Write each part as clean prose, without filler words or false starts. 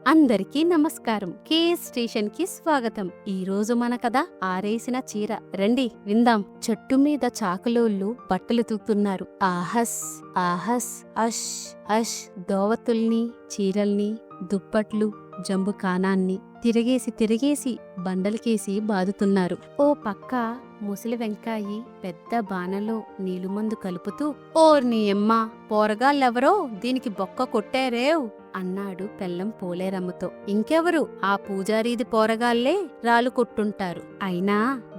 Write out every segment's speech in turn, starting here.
అందరికీ నమస్కారం. KS station కి స్వాగతం. ఈ రోజు మన కథ ఆరేసిన చీర. రండి విందాం. చెట్టు మీద చాకలోళ్ళు బట్టలు తూతున్నారు. ఆహస్ ఆహస్ అష్ అష్. దోవతుల్ని, చీరల్ని, దుప్పట్లు, జంబు కానాన్ని తిరిగేసి బండలకేసి బాదుతున్నారు. ఓ పక్క ముసలి వెంకాయి పెద్ద బాణలో నీలుమందు కలుపుతూ, ఓర్ని ఎమ్మ, పోరగాళ్ళెవరో దీనికి బొక్క కొట్టారేవ్ అన్నాడు పెళ్ళం పోలేరమ్మతో. ఇంకెవరు, ఆ పూజారీది పోరగాళ్లే రాలు కొట్టుంటారు. అయినా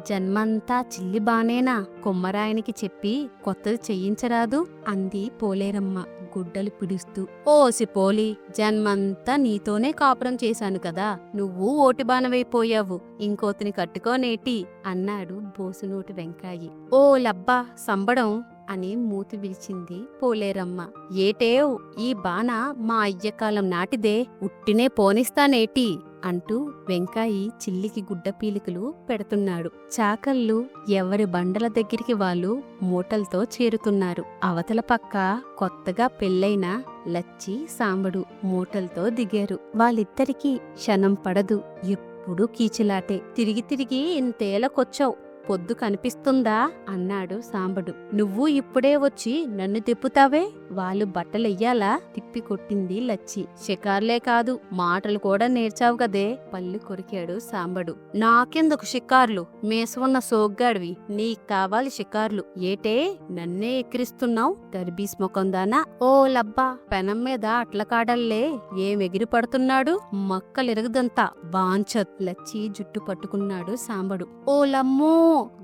జన్మంతా చిల్లి బానేనా, కొమ్మరాయనికి చెప్పి కొత్తది చెయ్యించరాదు అంది పోలేరమ్మ గుడ్డలు పిడుస్తూ. ఓసి పోలి, జన్మంతా నీతోనే కాపురం చేశాను కదా, నువ్వు ఓటిబానవైపోయావు, ఇంకోతిని కట్టుకోనేటి అన్నాడు బోసునోటి వెంకాయి. ఓ లబ్బా సంబడం అని మూతి విరిచింది పోలేరమ్మ. ఏటేవ్, ఈ బాణ మా అయ్యకాలం నాటిదే, ఉట్టినే పోనిస్తానేటి అంటూ వెంకాయి చిల్లికి గుడ్డ పీలికలు పెడుతున్నాడు. చాకళ్ళు ఎవరి బండల దగ్గరికి వాళ్ళు మూటలతో చేరుతున్నారు. అవతల పక్క కొత్తగా పెళ్ళైన లచ్చి, సాంబడు మూటలతో దిగారు. వాళ్ళిద్దరికీ క్షణం పడదు, ఎప్పుడూ కీచులాటే. తిరిగి ఇంతేలకొచ్చావు, పొద్దు కనిపిస్తుందా అన్నాడు సాంబడు. నువ్వు ఇప్పుడే వచ్చి నన్ను తిప్పుతావే, వాళ్ళు బట్టలెయ్యాలా తిప్పి కొట్టింది లచ్చి. షికార్లే కాదు, మాటలు కూడా నేర్చావు కదే పళ్ళు కొరికాడు సాంబడు. నాకెందుకు షికార్లు, మేసున్న సోగ్గాడివి, నీకు కావాలి షికార్లు. ఏటే నన్నే ఎక్కిరిస్తున్నావు గర్భీస్ మొకందానా? ఓ లబ్బా, పెనం మీద అట్ల కాడల్లే ఏమెగిరి పడుతున్నాడు, మక్కలిరగదంతా బాంచత్. లచ్చి జుట్టు పట్టుకున్నాడు సాంబడు. ఓ లమ్మో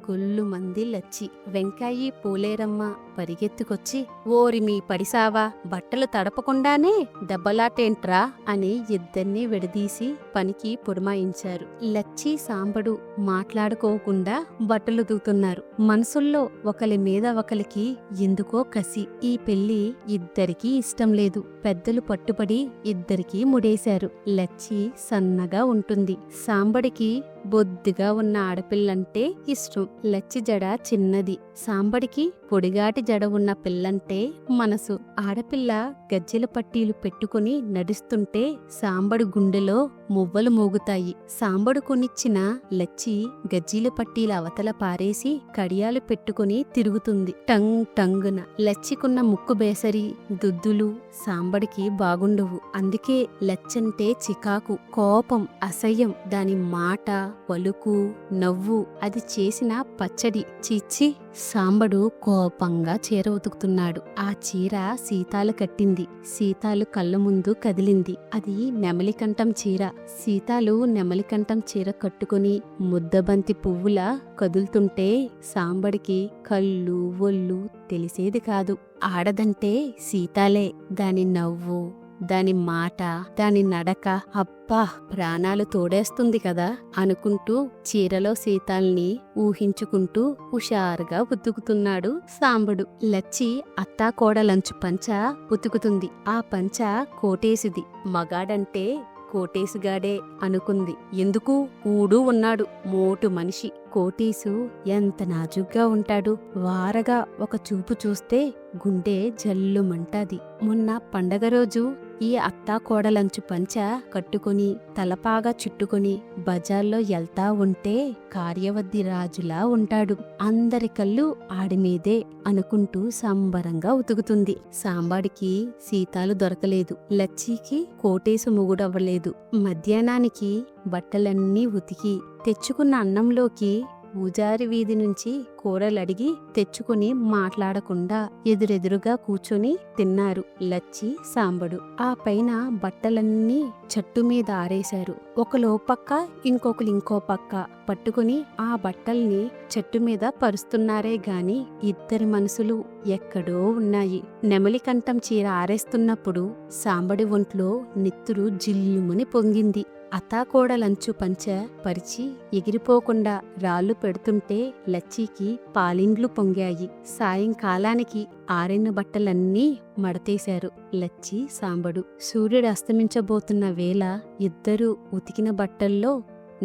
గొల్లు మంది లచ్చి. వెంకాయి పోలేరమ్మ పరిగెత్తుకొచ్చి, ఓరి మీ పడిసావా, బట్టలు తడపకుండానే దెబ్బలాటేంట్రా అని ఇద్దర్నీ విడదీసి పనికి పురమాయించారు. లచ్చి, సాంబడు మాట్లాడుకోకుండా బట్టలు దూతున్నారు. మనసుల్లో ఒకలి మీద ఒకలికి ఎందుకో కసి. ఈ పెళ్లి ఇద్దరికీ ఇష్టం లేదు. పెద్దలు పట్టుబడి ఇద్దరికీ ముడేశారు. లచ్చి సన్నగా ఉంటుంది, సాంబడికి బొద్దుగా ఉన్న ఆడపిల్లంటే ఇష్టం. లచ్చి జడ చిన్నది, సాంబడికి పొడిగాటి జడ ఉన్న పిల్లంటే మనసు. ఆడపిల్ల గజ్జెల పట్టీలు పెట్టుకుని నడుస్తుంటే సాంబడు గుండెలో మువ్వలు మోగుతాయి. సాంబడు కొనిచ్చిన లచ్చి గజ్జీల పట్టీల అవతల పారేసి కడియాలు పెట్టుకుని తిరుగుతుంది టంగ్ టంగున. లచ్చికున్న ముక్కు బేసరి, దుద్దులు సాంబడికి బాగుండవు. అందుకే లచ్చంటే చికాకు, కోపం, అసహ్యం. దాని మాట, పలుకు, నవ్వు, అది చేసిన పచ్చడి. చీచి. సాంబడు కోపంగా చీర ఉతుకుతున్నాడు. ఆ చీర సీతాలు కట్టింది. సీతాలు కళ్ళ ముందు కదిలింది. అది నెమలికంఠం చీర. సీతాలు నెమలికంఠం చీర కట్టుకుని ముద్దబంతి పువ్వులా కదులుతుంటే సాంబడికి కళ్ళు ఒళ్ళు తెలిసేది కాదు. ఆడదంటే సీతాలే. దాని నవ్వు, దాని మాట, దాని నడక, అబ్బా ప్రాణాలు తోడేస్తుంది కదా అనుకుంటూ చీరలో సీతాల్ని ఊహించుకుంటూ హుషారుగా ఉతుకుతున్నాడు సాంబడు. లచ్చి అత్తాకోడలంచు పంచ ఉతుకుతుంది. ఆ పంచ కోటేసిది. మగాడంటే కోటేసుగాడే అనుకుంది. ఎందుకు, ఊడు ఉన్నాడు, మోటు మనిషి. కోటేసు ఎంత నాజుగ్గా ఉంటాడు. వారగా ఒక చూపు చూస్తే గుండె జల్లుమంటాది. మొన్న పండగ రోజు ఈ అత్తాకోడలంచు పంచ కట్టుకుని తలపాగా చుట్టుకుని బజార్లో వెళ్తా ఉంటే కార్యవద్ది రాజులా ఉంటాడు. అందరి కళ్ళు ఆడిమీదే అనుకుంటూ సంబరంగా ఉతుకుతుంది. సాంబాడికి సీతాలు దొరకలేదు. లచ్చికి కోటేసు మొగుడవ్వలేదు. మధ్యాహ్నానికి బట్టలన్నీ ఉతికి తెచ్చుకున్న అన్నంలోకి పూజారి వీధి నుంచి కూరలడిగి తెచ్చుకుని మాట్లాడకుండా ఎదురెదురుగా కూర్చొని తిన్నారు లచ్చి, సాంబడు. ఆ పైన బట్టలన్నీ చెట్టు మీద ఆరేశారు. ఒకలో పక్క, ఇంకొకరు ఇంకో పక్క పట్టుకుని ఆ బట్టల్ని చెట్టు మీద పరుస్తున్నారే గాని ఇద్దరి మనసులు ఎక్కడో ఉన్నాయి. నెమలికంఠం చీర ఆరేస్తున్నప్పుడు సాంబడి ఒంట్లో నెత్తురు జిల్లుమని పొంగింది. అత్తాకోడలంచు పంచ పరిచి ఎగిరిపోకుండా రాళ్లు పెడుతుంటే లచ్చికి పాలిండ్లు పొంగాయి. సాయంకాలానికి ఆరిన బట్టలన్నీ మడతేశారు లచ్చి, సాంబడు. సూర్యుడు అస్తమించబోతున్న వేళ ఇద్దరూ ఉతికిన బట్టల్లో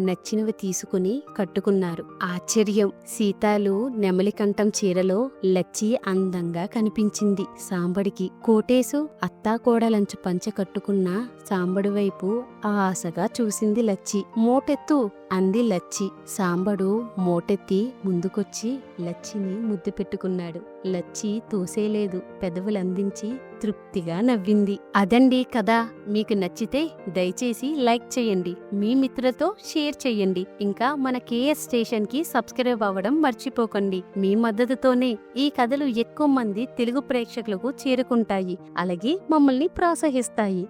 నచ్చినవి తీసుకుని కట్టుకున్నారు. ఆశ్చర్యం, సీతాలు నెమలికంఠం చీరలో లచ్చి అందంగా కనిపించింది సాంబడికి. కోటేశు అత్తాకోడలంచు పంచ కట్టుకున్న సాంబడి వైపు ఆశగా చూసింది లచ్చి. మోటెత్తు అంది లచ్చి. సాంబడు మోటెత్తి ముందుకొచ్చి లచ్చిని ముద్దు పెట్టుకున్నాడు. లచ్చి తోసేలేదు, పెదవులందించి తృప్తిగా నవ్వింది. అదండి కథ. మీకు నచ్చితే దయచేసి లైక్ చేయండి, మీ మిత్రులతో షేర్ చేయండి. ఇంకా మన కేఎస్ స్టేషన్ కి సబ్స్క్రైబ్ అవ్వడం మర్చిపోకండి. మీ మద్దతుతోనే ఈ కథలు ఎక్కువ మంది తెలుగు ప్రేక్షకులకు చేరుకుంటాయి, అలాగే మమ్మల్ని ప్రోత్సహిస్తాయి.